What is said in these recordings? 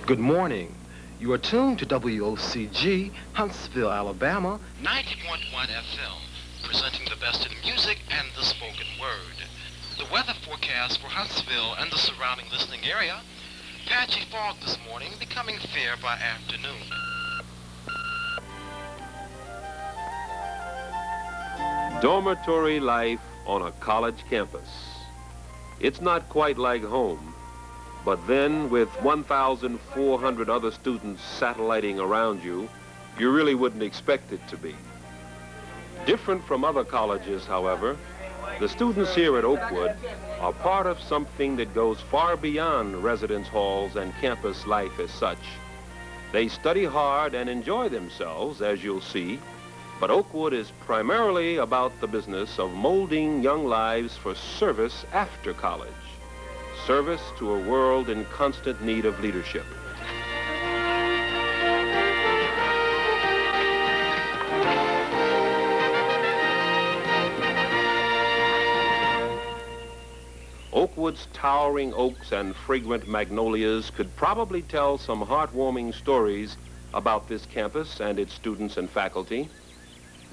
Good morning. You are tuned to WOCG, Huntsville, Alabama, 90.1 FM, presenting the best in music and the spoken word. The weather forecast for Huntsville and the surrounding listening area: patchy fog this morning, becoming fair by afternoon. Dormitory life on a college campus. It's not quite like home, but then with 1,400 other students satelliting around you, you really wouldn't expect it to be. Different from other colleges, however, the students here at Oakwood are part of something that goes far beyond residence halls and campus life as such. They study hard and enjoy themselves, as you'll see, but Oakwood is primarily about the business of molding young lives for service after college. Service to a world in constant need of leadership. Oakwood's towering oaks and fragrant magnolias could probably tell some heartwarming stories about this campus and its students and faculty.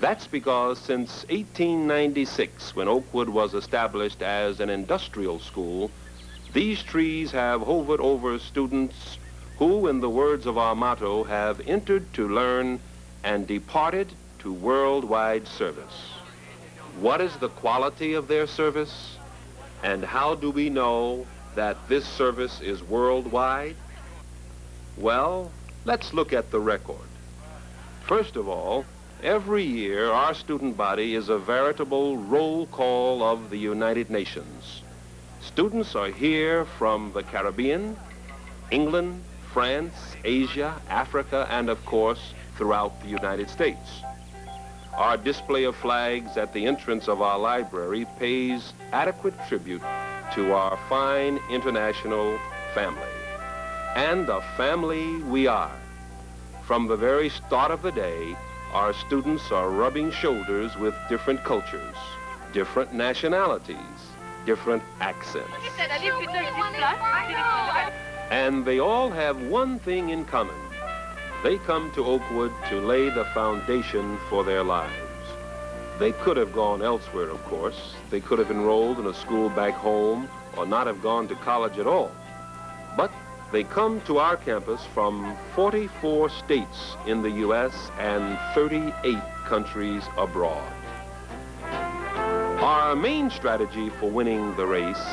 That's because since 1896, when Oakwood was established as an industrial school, these trees have hovered over students who, in the words of our motto, have entered to learn and departed to worldwide service. What is the quality of their service? And how do we know that this service is worldwide? Well, let's look at the record. First of all, every year our student body is a veritable roll call of the United Nations. Students are here from the Caribbean, England, France, Asia, Africa, and of course, throughout the United States. Our display of flags at the entrance of our library pays adequate tribute to our fine international family. And a family we are. From the very start of the day, our students are rubbing shoulders with different cultures, different nationalities, different accents. And they all have one thing in common. They come to Oakwood to lay the foundation for their lives. They could have gone elsewhere, of course. They could have enrolled in a school back home or not have gone to college at all. But they come to our campus from 44 states in the U.S. and 38 countries abroad. Our main strategy for winning the race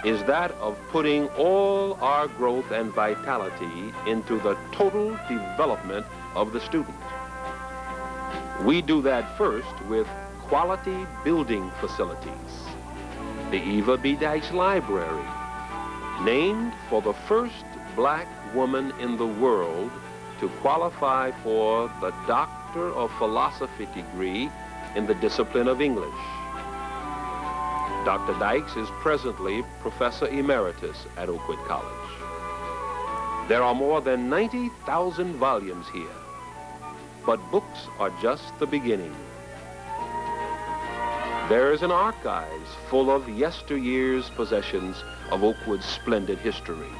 is that of putting all our growth and vitality into the total development of the student. We do that first with quality building facilities. The Eva B. Dykes Library, named for the first black woman in the world to qualify for the Doctor of Philosophy degree in the discipline of English. Dr. Dykes is presently Professor Emeritus at Oakwood College. There are more than 90,000 volumes here, but books are just the beginning. There's an archives full of yesteryear's possessions of Oakwood's splendid history.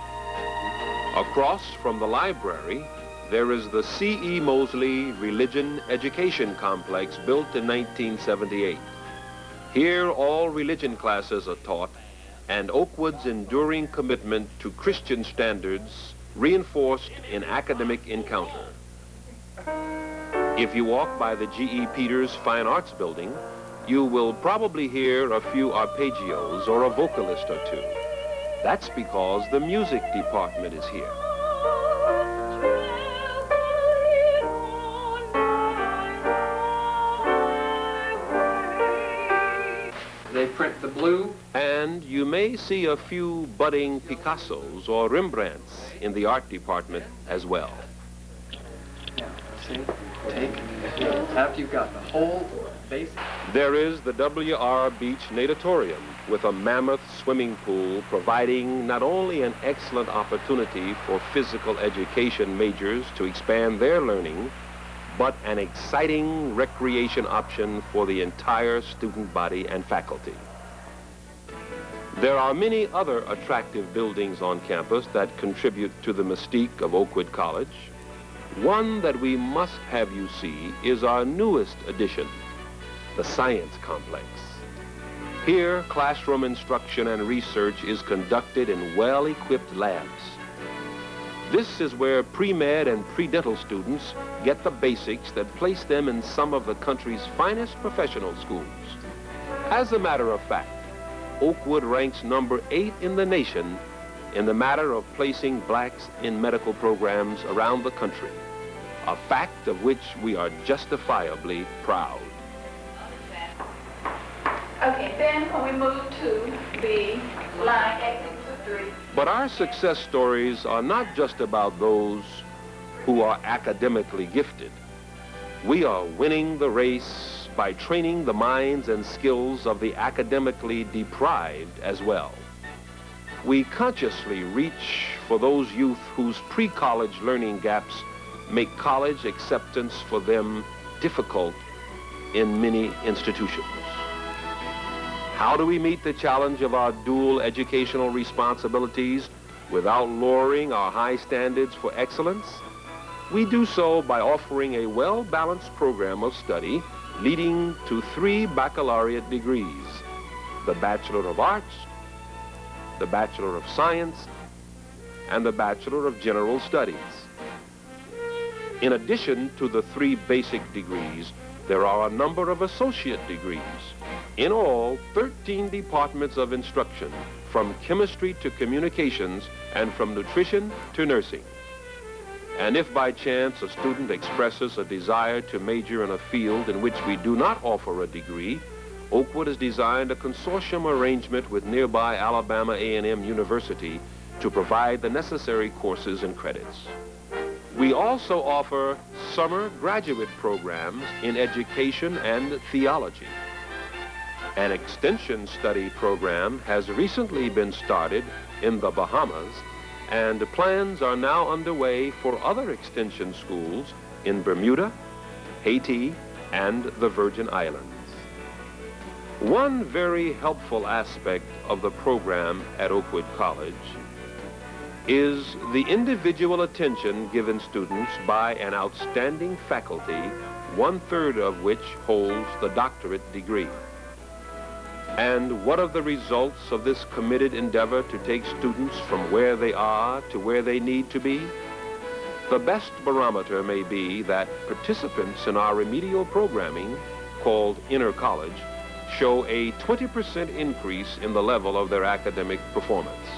Across from the library, there is the C.E. Mosley Religion Education Complex, built in 1978. Here, all religion classes are taught, and Oakwood's enduring commitment to Christian standards reinforced in academic encounter. If you walk by the G.E. Peters Fine Arts Building, you will probably hear a few arpeggios or a vocalist or two. That's because the music department is here. They print the blue. And you may see a few budding Picassos or Rembrandts in the art department as well. Yeah, see, take, after you've got the whole basic. There is the W.R. Beach Natatorium with a mammoth swimming pool providing not only an excellent opportunity for physical education majors to expand their learning, but an exciting recreation option for the entire student body and faculty. There are many other attractive buildings on campus that contribute to the mystique of Oakwood College. One that we must have you see is our newest addition, the Science Complex. Here, classroom instruction and research is conducted in well-equipped labs. This is where pre-med and pre-dental students get the basics that place them in some of the country's finest professional schools. As a matter of fact, Oakwood ranks number 8 in the nation in the matter of placing blacks in medical programs around the country, a fact of which we are justifiably proud. Okay, then when we move to the line activities of 3. But our success stories are not just about those who are academically gifted. We are winning the race by training the minds and skills of the academically deprived as well. We consciously reach for those youth whose pre-college learning gaps make college acceptance for them difficult in many institutions. How do we meet the challenge of our dual educational responsibilities without lowering our high standards for excellence? We do so by offering a well-balanced program of study leading to 3 baccalaureate degrees: the Bachelor of Arts, the Bachelor of Science, and the Bachelor of General Studies. In addition to the 3 basic degrees, there are a number of associate degrees. In all, 13 departments of instruction, from chemistry to communications and from nutrition to nursing. And if by chance a student expresses a desire to major in a field in which we do not offer a degree, Oakwood has designed a consortium arrangement with nearby Alabama A&M University to provide the necessary courses and credits. We also offer summer graduate programs in education and theology. An extension study program has recently been started in the Bahamas, and plans are now underway for other extension schools in Bermuda, Haiti, and the Virgin Islands. One very helpful aspect of the program at Oakwood College is the individual attention given students by an outstanding faculty, 1/3 of which holds the doctorate degree. And what are the results of this committed endeavor to take students from where they are to where they need to be? The best barometer may be that participants in our remedial programming, called Inner College, show a 20% increase in the level of their academic performance.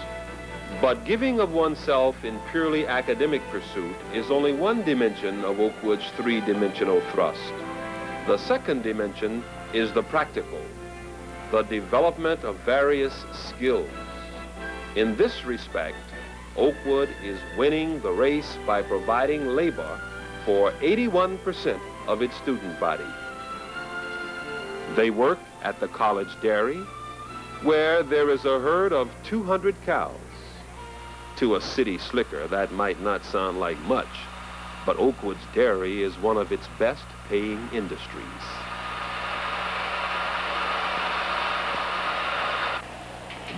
But giving of oneself in purely academic pursuit is only one dimension of Oakwood's 3-dimensional thrust. The second dimension is the practical, the development of various skills. In this respect, Oakwood is winning the race by providing labor for 81% of its student body. They work at the college dairy, where there is a herd of 200 cows. To a city slicker, that might not sound like much, but Oakwood's dairy is one of its best-paying industries.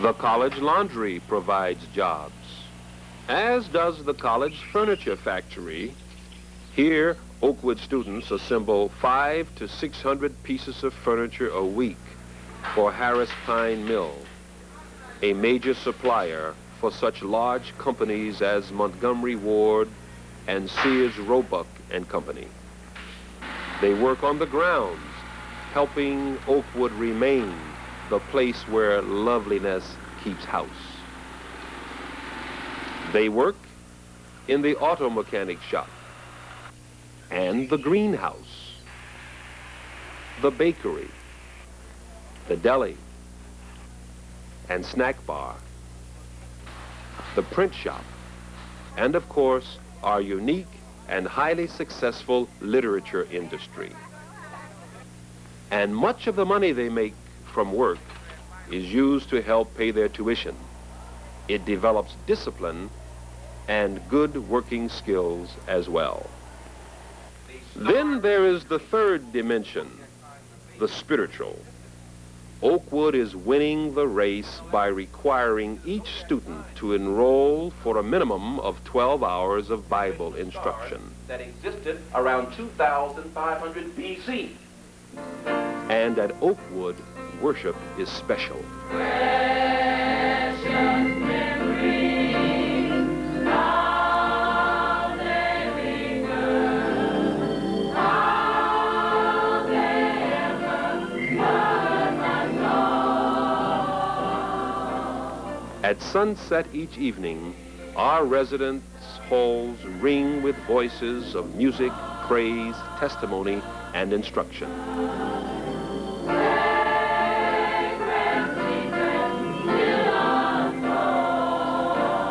The college laundry provides jobs, as does the college furniture factory. Here, Oakwood students assemble 500 to 600 pieces of furniture a week for Harris Pine Mill, a major supplier for such large companies as Montgomery Ward and Sears Roebuck and Company. They work on the grounds, helping Oakwood remain the place where loveliness keeps house. They work in the auto mechanic shop and the greenhouse, the bakery, the deli and snack bar, the print shop, and of course, our unique and highly successful literature industry. And much of the money they make from work is used to help pay their tuition. It develops discipline and good working skills as well. Then there is the third dimension, the spiritual. Oakwood is winning the race by requiring each student to enroll for a minimum of 12 hours of Bible instruction. That existed around 2500 BC. And at Oakwood, worship is special. At sunset each evening, our residence halls ring with voices of music, praise, testimony, and instruction.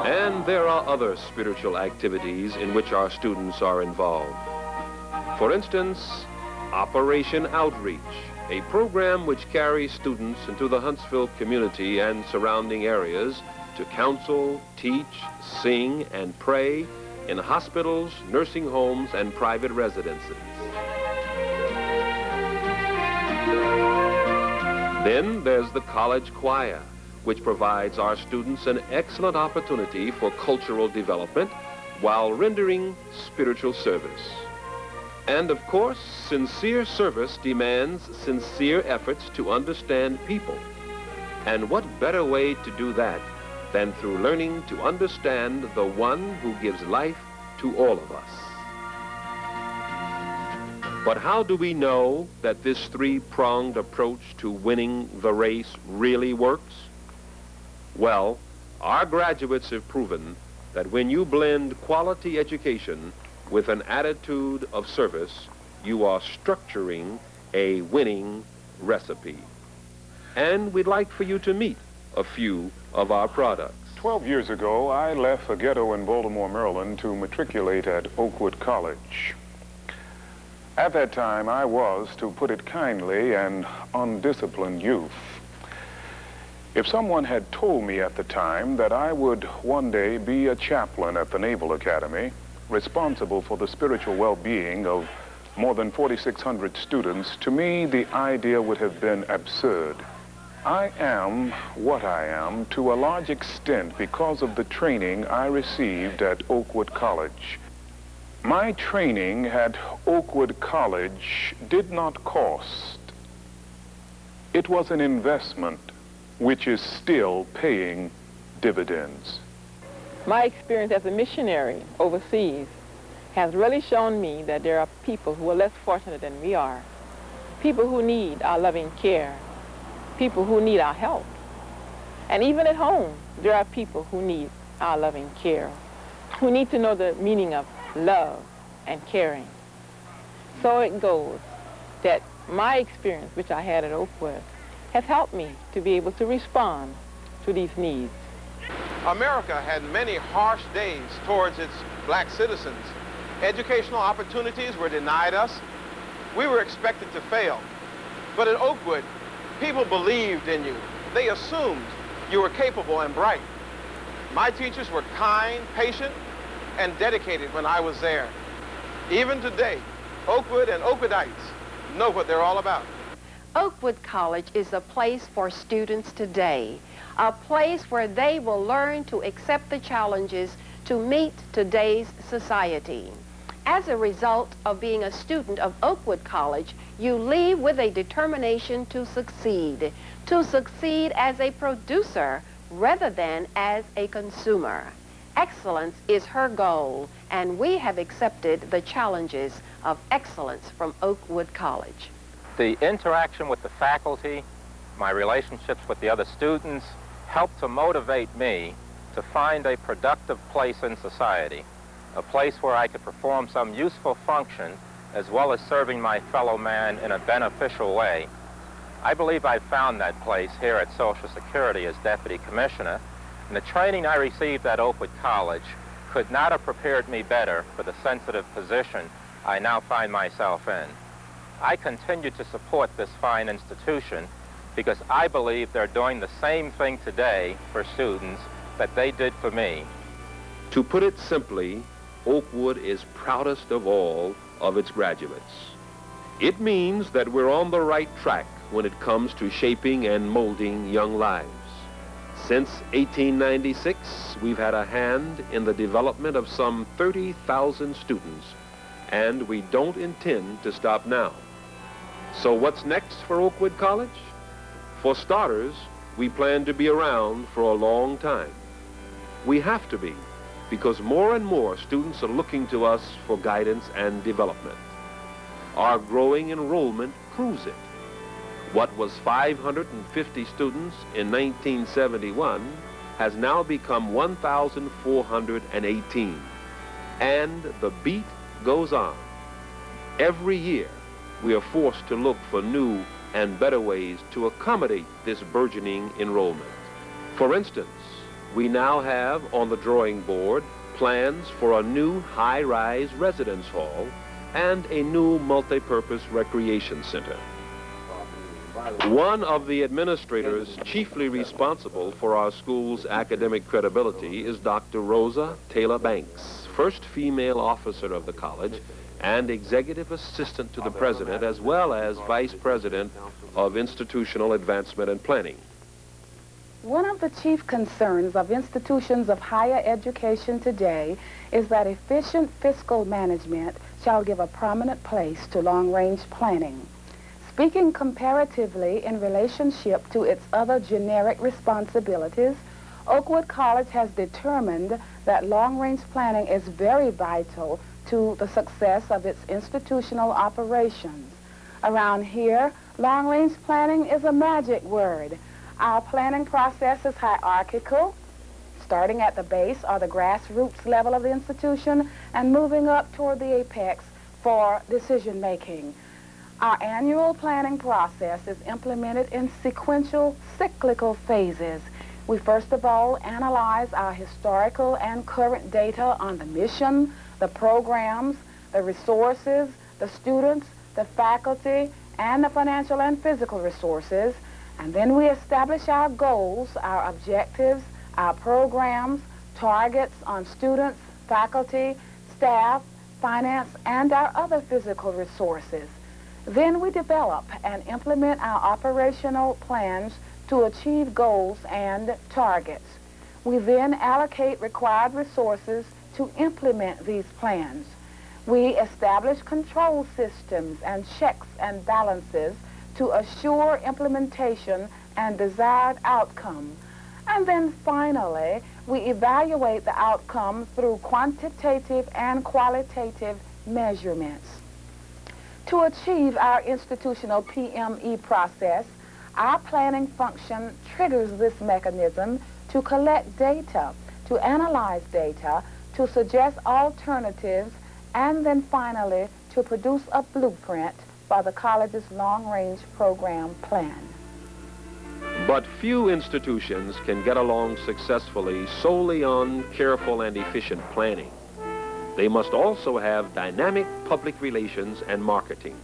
And there are other spiritual activities in which our students are involved. For instance, Operation Outreach, a program which carries students into the Huntsville community and surrounding areas to counsel, teach, sing, and pray in hospitals, nursing homes, and private residences. Then there's the college choir, which provides our students an excellent opportunity for cultural development while rendering spiritual service. And of course, sincere service demands sincere efforts to understand people. And what better way to do that than through learning to understand the one who gives life to all of us. But how do we know that this three-pronged approach to winning the race really works? Well, our graduates have proven that when you blend quality education with an attitude of service, you are structuring a winning recipe. And we'd like for you to meet a few of our products. 12 years ago, I left a ghetto in Baltimore, Maryland to matriculate at Oakwood College. At that time, I was, to put it kindly, an undisciplined youth. If someone had told me at the time that I would one day be a chaplain at the Naval Academy, responsible for the spiritual well-being of more than 4,600 students, to me, the idea would have been absurd. I am what I am to a large extent because of the training I received at Oakwood College. My training at Oakwood College did not cost. It was an investment which is still paying dividends. My experience as a missionary overseas has really shown me that there are people who are less fortunate than we are, people who need our loving care, people who need our help. And even at home, there are people who need our loving care, who need to know the meaning of love and caring. So it goes that my experience, which I had at Oakwood, has helped me to be able to respond to these needs. America had many harsh days towards its black citizens. Educational opportunities were denied us. We were expected to fail. But at Oakwood, people believed in you. They assumed you were capable and bright. My teachers were kind, patient, and dedicated when I was there. Even today, Oakwood and Oakwoodites know what they're all about. Oakwood College is a place for students today, a place where they will learn to accept the challenges to meet today's society. As a result of being a student of Oakwood College, you leave with a determination to succeed as a producer rather than as a consumer. Excellence is her goal, and we have accepted the challenges of excellence from Oakwood College. The interaction with the faculty, my relationships with the other students, helped to motivate me to find a productive place in society, a place where I could perform some useful function as well as serving my fellow man in a beneficial way. I believe I found that place here at Social Security as Deputy Commissioner, and the training I received at Oakwood College could not have prepared me better for the sensitive position I now find myself in. I continue to support this fine institution because I believe they're doing the same thing today for students that they did for me. To put it simply, Oakwood is proudest of all of its graduates. It means that we're on the right track when it comes to shaping and molding young lives. Since 1896, we've had a hand in the development of some 30,000 students, and we don't intend to stop now. So what's next for Oakwood College? For starters, we plan to be around for a long time. We have to be, because more and more students are looking to us for guidance and development. Our growing enrollment proves it. What was 550 students in 1971 has now become 1,418. And the beat goes on. Every year, we are forced to look for new and better ways to accommodate this burgeoning enrollment. For instance, we now have on the drawing board plans for a new high-rise residence hall and a new multi-purpose recreation center. One of the administrators chiefly responsible for our school's academic credibility is Dr. Rosa Taylor Banks, first female officer of the college and executive assistant to the president, as well as vice president of institutional advancement and planning. One of the chief concerns of institutions of higher education today is that efficient fiscal management shall give a prominent place to long-range planning. Speaking comparatively in relationship to its other generic responsibilities, Oakwood College has determined that long-range planning is very vital to the success of its institutional operations. Around here, long-range planning is a magic word. Our planning process is hierarchical, starting at the base or the grassroots level of the institution and moving up toward the apex for decision-making. Our annual planning process is implemented in sequential, cyclical phases. We first of all analyze our historical and current data on the mission, the programs, the resources, the students, the faculty, and the financial and physical resources. And then we establish our goals, our objectives, our programs, targets on students, faculty, staff, finance, and our other physical resources. Then we develop and implement our operational plans to achieve goals and targets. We then allocate required resources to implement these plans. We establish control systems and checks and balances to assure implementation and desired outcome. And then finally, we evaluate the outcome through quantitative and qualitative measurements. To achieve our institutional PME process, our planning function triggers this mechanism to collect data, to analyze data, to suggest alternatives, and then finally to produce a blueprint for the college's long-range program plan. But few institutions can get along successfully solely on careful and efficient planning. They must also have dynamic public relations and marketing.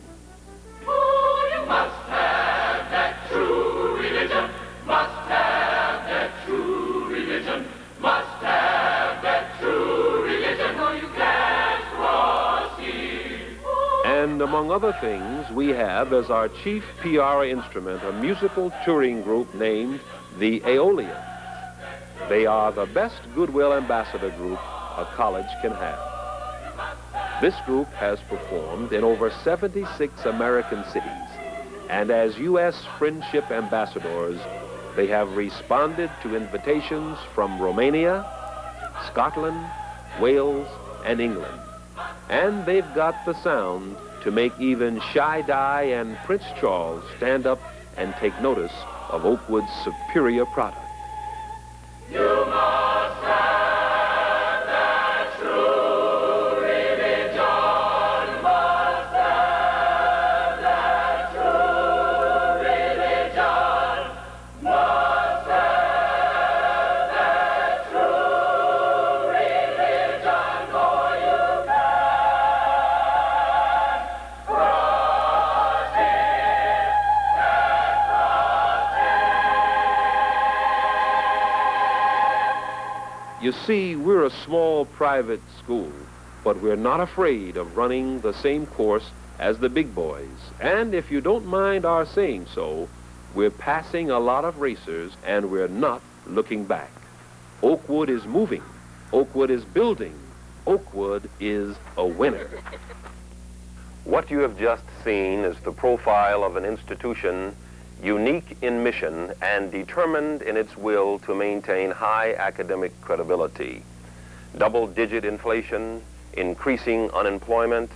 Oh, you must have that true religion, must have that true religion, must have that true religion, or you can't proceed. And among other things, we have as our chief PR instrument a musical touring group named the Aeolians. They are the best goodwill ambassador group a college can have. This group has performed in over 76 American cities, and as U.S. friendship ambassadors, they have responded to invitations from Romania, Scotland, Wales, and England. And they've got the sound to make even Shy Di and Prince Charles stand up and take notice of Oakwood's superior product. You must have that true religion, must have that true religion, must have that true religion, or you can't cross it, can't cross You see, we're a small private school, but we're not afraid of running the same course as the big boys. And if you don't mind our saying so, we're passing a lot of racers and we're not looking back. Oakwood is moving. Oakwood is building. Oakwood is a winner. What you have just seen is the profile of an institution unique in mission and determined in its will to maintain high academic credibility. Double-digit inflation, increasing unemployment,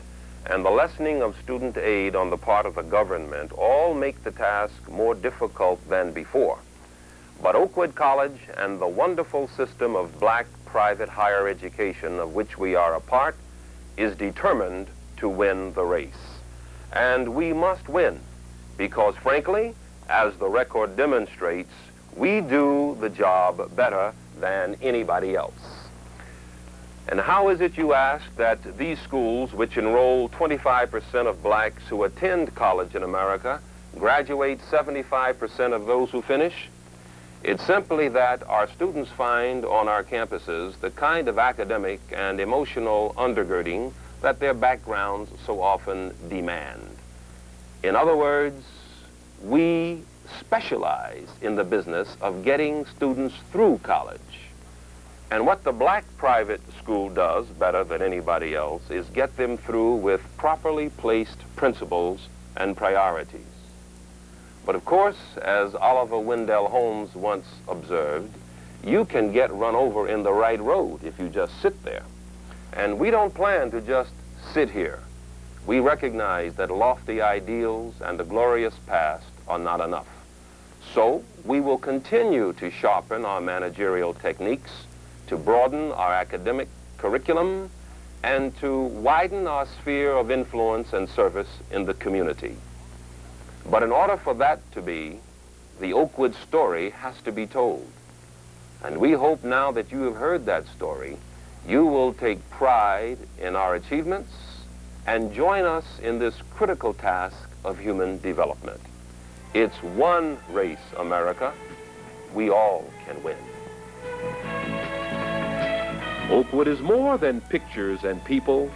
and the lessening of student aid on the part of the government all make the task more difficult than before. But Oakwood College and the wonderful system of black private higher education of which we are a part is determined to win the race. And we must win because, frankly, as the record demonstrates, we do the job better than anybody else. And how is it, you ask, that these schools, which enroll 25% of blacks who attend college in America, graduate 75% of those who finish? It's simply that our students find on our campuses the kind of academic and emotional undergirding that their backgrounds so often demand. In other words, we specialize in the business of getting students through college. And what the black private school does better than anybody else is get them through with properly placed principles and priorities. But of course, as Oliver Wendell Holmes once observed, you can get run over in the right road if you just sit there. And we don't plan to just sit here. We recognize that lofty ideals and a glorious past are not enough. So we will continue to sharpen our managerial techniques, to broaden our academic curriculum, and to widen our sphere of influence and service in the community. But in order for that to be, the Oakwood story has to be told. And we hope now that you have heard that story, you will take pride in our achievements and join us in this critical task of human development. It's one race, America. We all can win. Oakwood is more than pictures and people.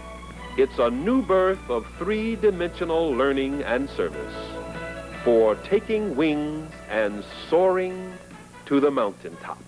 It's a new birth of three-dimensional learning and service for taking wings and soaring to the mountaintop.